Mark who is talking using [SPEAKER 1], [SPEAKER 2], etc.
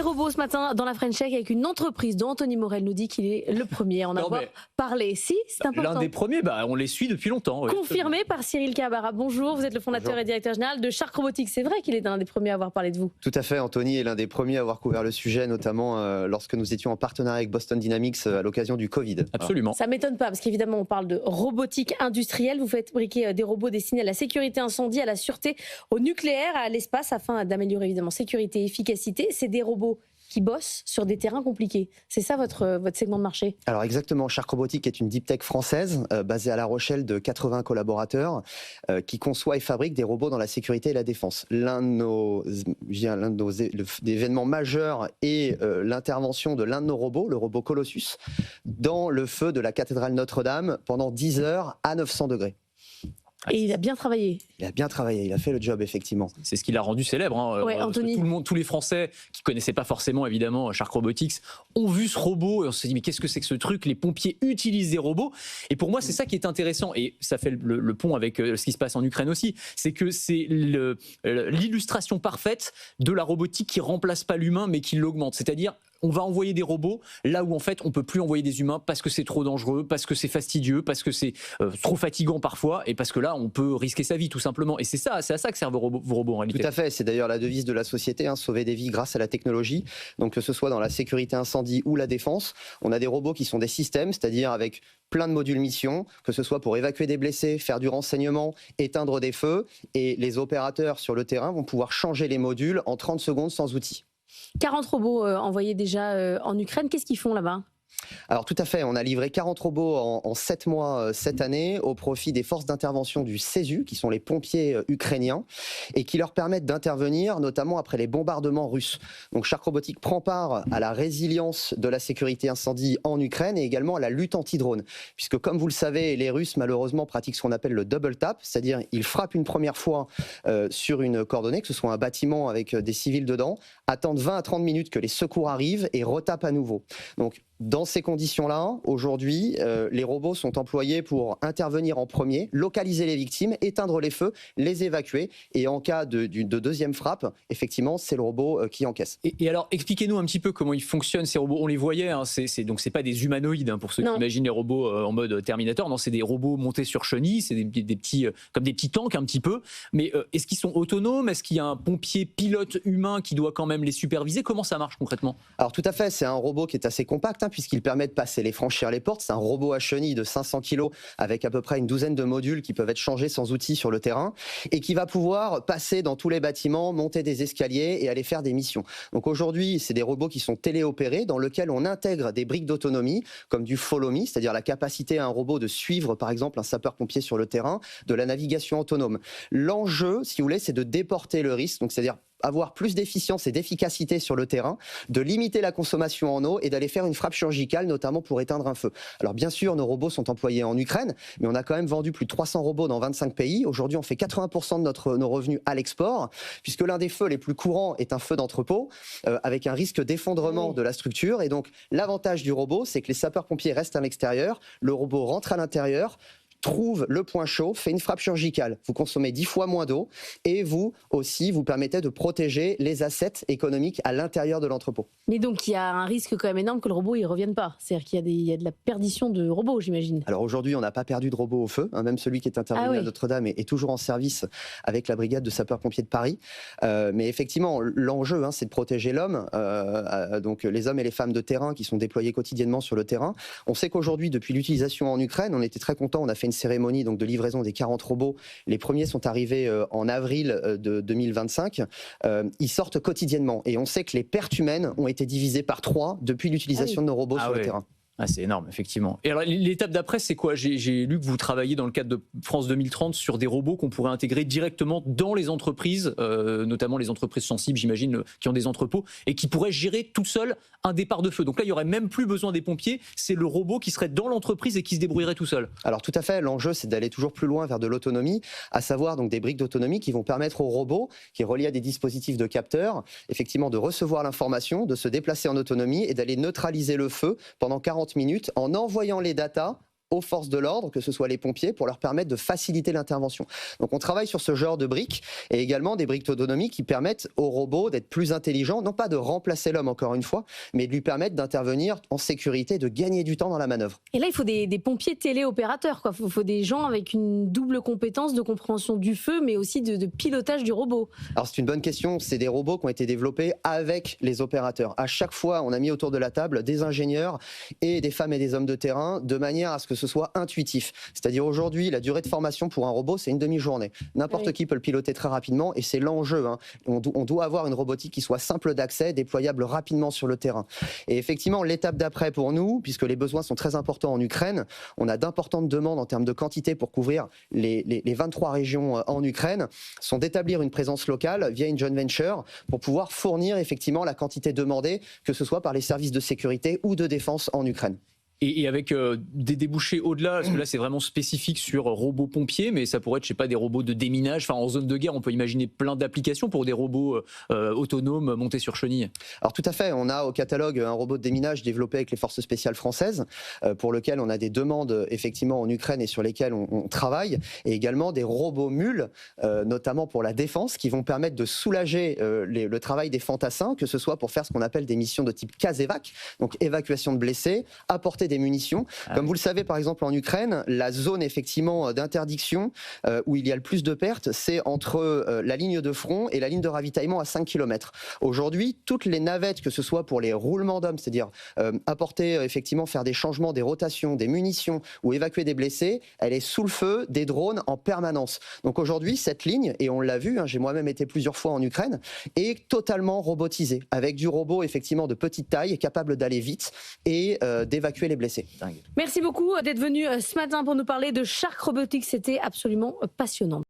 [SPEAKER 1] robots ce matin dans la French Tech avec une entreprise dont Anthony Morel nous dit qu'il est le premier à en avoir parlé. Si, c'est important.
[SPEAKER 2] L'un des premiers, on les suit depuis longtemps. Oui.
[SPEAKER 1] Confirmé par Cyril Cabara. Bonjour, vous êtes le fondateur et directeur général de Shark Robotics. C'est vrai qu'il est l'un des premiers à avoir parlé de vous.
[SPEAKER 3] Tout à fait, Anthony est l'un des premiers à avoir couvert le sujet, notamment lorsque nous étions en partenariat avec Boston Dynamics à l'occasion du Covid.
[SPEAKER 2] Absolument.
[SPEAKER 1] Ça ne m'étonne pas, parce qu'évidemment on parle de robotique industrielle. Vous faites fabriquer des robots destinés à la sécurité incendie, à la sûreté, au nucléaire, à l'espace, afin d'améliorer évidemment sécurité et efficacité. C'est des robots qui bossent sur des terrains compliqués. C'est ça votre segment de marché?
[SPEAKER 3] Alors exactement, Shark Robotics est une deep tech française basée à La Rochelle de 80 collaborateurs qui conçoit et fabrique des robots dans la sécurité et la défense. L'un des événements majeurs est l'intervention de l'un de nos robots, le robot Colossus, dans le feu de la cathédrale Notre-Dame pendant 10 heures à 900 degrés.
[SPEAKER 1] Et il a bien travaillé.
[SPEAKER 3] Il a bien travaillé, il a fait le job, effectivement.
[SPEAKER 2] C'est ce qui l'a rendu célèbre.
[SPEAKER 1] Ouais, Anthony.
[SPEAKER 2] Tous les Français qui ne connaissaient pas forcément, évidemment, Shark Robotics, ont vu ce robot et on s'est dit, mais qu'est-ce que c'est que ce truc? Les pompiers utilisent des robots. Et pour moi, c'est ça qui est intéressant. Et ça fait le pont avec ce qui se passe en Ukraine aussi. C'est que c'est l'illustration parfaite de la robotique qui ne remplace pas l'humain, mais qui l'augmente. C'est-à-dire, on va envoyer des robots là où en fait on peut plus envoyer des humains parce que c'est trop dangereux, parce que c'est fastidieux, parce que c'est trop fatigant parfois et parce que là on peut risquer sa vie tout simplement. Et c'est à ça que servent vos robots en réalité.
[SPEAKER 3] Tout à fait, c'est d'ailleurs la devise de la société, sauver des vies grâce à la technologie. Donc que ce soit dans la sécurité incendie ou la défense, on a des robots qui sont des systèmes, c'est-à-dire avec plein de modules mission, que ce soit pour évacuer des blessés, faire du renseignement, éteindre des feux, et les opérateurs sur le terrain vont pouvoir changer les modules en 30 secondes sans outils.
[SPEAKER 1] 40 robots envoyés déjà en Ukraine. Qu'est-ce qu'ils font là-bas ?
[SPEAKER 3] Alors tout à fait, on a livré 40 robots en 7 mois cette année au profit des forces d'intervention du CESU, qui sont les pompiers ukrainiens, et qui leur permettent d'intervenir notamment après les bombardements russes. Donc Shark Robotics prend part à la résilience de la sécurité incendie en Ukraine et également à la lutte anti-drone. Puisque comme vous le savez, les Russes malheureusement pratiquent ce qu'on appelle le double tap, c'est-à-dire ils frappent une première fois sur une coordonnée, que ce soit un bâtiment avec des civils dedans, attendent 20 à 30 minutes que les secours arrivent et retapent à nouveau. Donc dans ces conditions-là, aujourd'hui, les robots sont employés pour intervenir en premier, localiser les victimes, éteindre les feux, les évacuer. Et en cas de deuxième frappe, effectivement, c'est le robot qui encaisse.
[SPEAKER 2] Et alors, expliquez-nous un petit peu comment ils fonctionnent, ces robots. On les voyait, donc c'est pas des humanoïdes, pour ceux qui imaginent les robots en mode Terminator. Non, c'est des robots montés sur chenilles, c'est des petits, comme des petits tanks un petit peu. Mais est-ce qu'ils sont autonomes? Est-ce qu'il y a un pompier pilote humain qui doit quand même les superviser? Comment ça marche concrètement?
[SPEAKER 3] Alors tout à fait, c'est un robot qui est assez compact, puisqu'il permet de passer les franchir les portes. C'est un robot à chenilles de 500 kg avec à peu près une douzaine de modules qui peuvent être changés sans outils sur le terrain et qui va pouvoir passer dans tous les bâtiments, monter des escaliers et aller faire des missions. Donc aujourd'hui, c'est des robots qui sont téléopérés dans lesquels on intègre des briques d'autonomie comme du follow me, c'est-à-dire la capacité à un robot de suivre par exemple un sapeur-pompier sur le terrain, de la navigation autonome. L'enjeu, si vous voulez, c'est de déporter le risque, donc c'est-à-dire avoir plus d'efficience et d'efficacité sur le terrain, de limiter la consommation en eau et d'aller faire une frappe chirurgicale, notamment pour éteindre un feu. Alors bien sûr, nos robots sont employés en Ukraine, mais on a quand même vendu plus de 300 robots dans 25 pays. Aujourd'hui, on fait 80% de nos revenus à l'export, puisque l'un des feux les plus courants est un feu d'entrepôt, avec un risque d'effondrement de la structure. Et donc, l'avantage du robot, c'est que les sapeurs-pompiers restent à l'extérieur, le robot rentre à l'intérieur, trouve le point chaud, fait une frappe chirurgicale. Vous consommez 10 fois moins d'eau et vous aussi, vous permettez de protéger les assets économiques à l'intérieur de l'entrepôt.
[SPEAKER 1] Mais donc, il y a un risque quand même énorme que le robot ne revienne pas. C'est-à-dire qu'il y a de la perdition de robots, j'imagine.
[SPEAKER 3] Alors aujourd'hui, on n'a pas perdu de robot au feu. Même celui qui est intervenu à Notre-Dame est toujours en service avec la brigade de sapeurs-pompiers de Paris. Mais effectivement, l'enjeu, c'est de protéger l'homme, donc les hommes et les femmes de terrain qui sont déployés quotidiennement sur le terrain. On sait qu'aujourd'hui, depuis l'utilisation en Ukraine, on était très contents. On a fait une cérémonie donc de livraison des 40 robots. Les premiers sont arrivés en avril de 2025. Ils sortent quotidiennement et on sait que les pertes humaines ont été divisées par 3 depuis l'utilisation de nos robots sur le terrain.
[SPEAKER 2] Ah, c'est énorme, effectivement. Et alors, l'étape d'après, c'est quoi? J'ai lu que vous travaillez dans le cadre de France 2030 sur des robots qu'on pourrait intégrer directement dans les entreprises, notamment les entreprises sensibles, j'imagine, qui ont des entrepôts, et qui pourraient gérer tout seul un départ de feu. Donc là, il n'y aurait même plus besoin des pompiers, c'est le robot qui serait dans l'entreprise et qui se débrouillerait tout seul.
[SPEAKER 3] Alors tout à fait, l'enjeu, c'est d'aller toujours plus loin vers de l'autonomie, à savoir donc des briques d'autonomie qui vont permettre au robot, qui est relié à des dispositifs de capteurs, effectivement de recevoir l'information, de se déplacer en autonomie et d'aller neutraliser le feu pendant 40 minutes en envoyant les datas aux forces de l'ordre, que ce soit les pompiers, pour leur permettre de faciliter l'intervention. Donc on travaille sur ce genre de briques et également des briques d'autonomie qui permettent aux robots d'être plus intelligents, non pas de remplacer l'homme encore une fois, mais de lui permettre d'intervenir en sécurité, de gagner du temps dans la manœuvre.
[SPEAKER 1] Et là, il faut des pompiers téléopérateurs, quoi. Il faut des gens avec une double compétence de compréhension du feu, mais aussi de pilotage du robot.
[SPEAKER 3] Alors c'est une bonne question, c'est des robots qui ont été développés avec les opérateurs. À chaque fois, on a mis autour de la table des ingénieurs et des femmes et des hommes de terrain de manière à ce que ce soit intuitif. C'est-à-dire aujourd'hui, la durée de formation pour un robot, c'est une demi-journée. N'importe qui peut le piloter très rapidement et c'est l'enjeu. On doit avoir une robotique qui soit simple d'accès, déployable rapidement sur le terrain. Et effectivement, l'étape d'après pour nous, puisque les besoins sont très importants en Ukraine, on a d'importantes demandes en termes de quantité pour couvrir les 23 régions en Ukraine, sont d'établir une présence locale via une joint venture pour pouvoir fournir effectivement la quantité demandée, que ce soit par les services de sécurité ou de défense en Ukraine.
[SPEAKER 2] Et avec des débouchés au-delà, parce que là c'est vraiment spécifique sur robots pompiers, mais ça pourrait être, je sais pas, des robots de déminage. Enfin, en zone de guerre, on peut imaginer plein d'applications pour des robots autonomes montés sur chenilles.
[SPEAKER 3] Alors tout à fait, on a au catalogue un robot de déminage développé avec les forces spéciales françaises, pour lequel on a des demandes effectivement en Ukraine et sur lesquelles on travaille, et également des robots mules, notamment pour la défense, qui vont permettre de soulager le travail des fantassins, que ce soit pour faire ce qu'on appelle des missions de type CASEVAC, donc évacuation de blessés, apporter des munitions. Comme vous le savez, par exemple, en Ukraine, la zone effectivement d'interdiction où il y a le plus de pertes, c'est entre la ligne de front et la ligne de ravitaillement à 5 km. Aujourd'hui, toutes les navettes, que ce soit pour les roulements d'hommes, c'est-à-dire apporter, effectivement, faire des changements, des rotations, des munitions ou évacuer des blessés, elle est sous le feu des drones en permanence. Donc aujourd'hui, cette ligne, et on l'a vu, j'ai moi-même été plusieurs fois en Ukraine, est totalement robotisée, avec du robot effectivement de petite taille, capable d'aller vite et d'évacuer les blessés.
[SPEAKER 1] Merci beaucoup d'être venu ce matin pour nous parler de Shark Robotics. C'était absolument passionnant.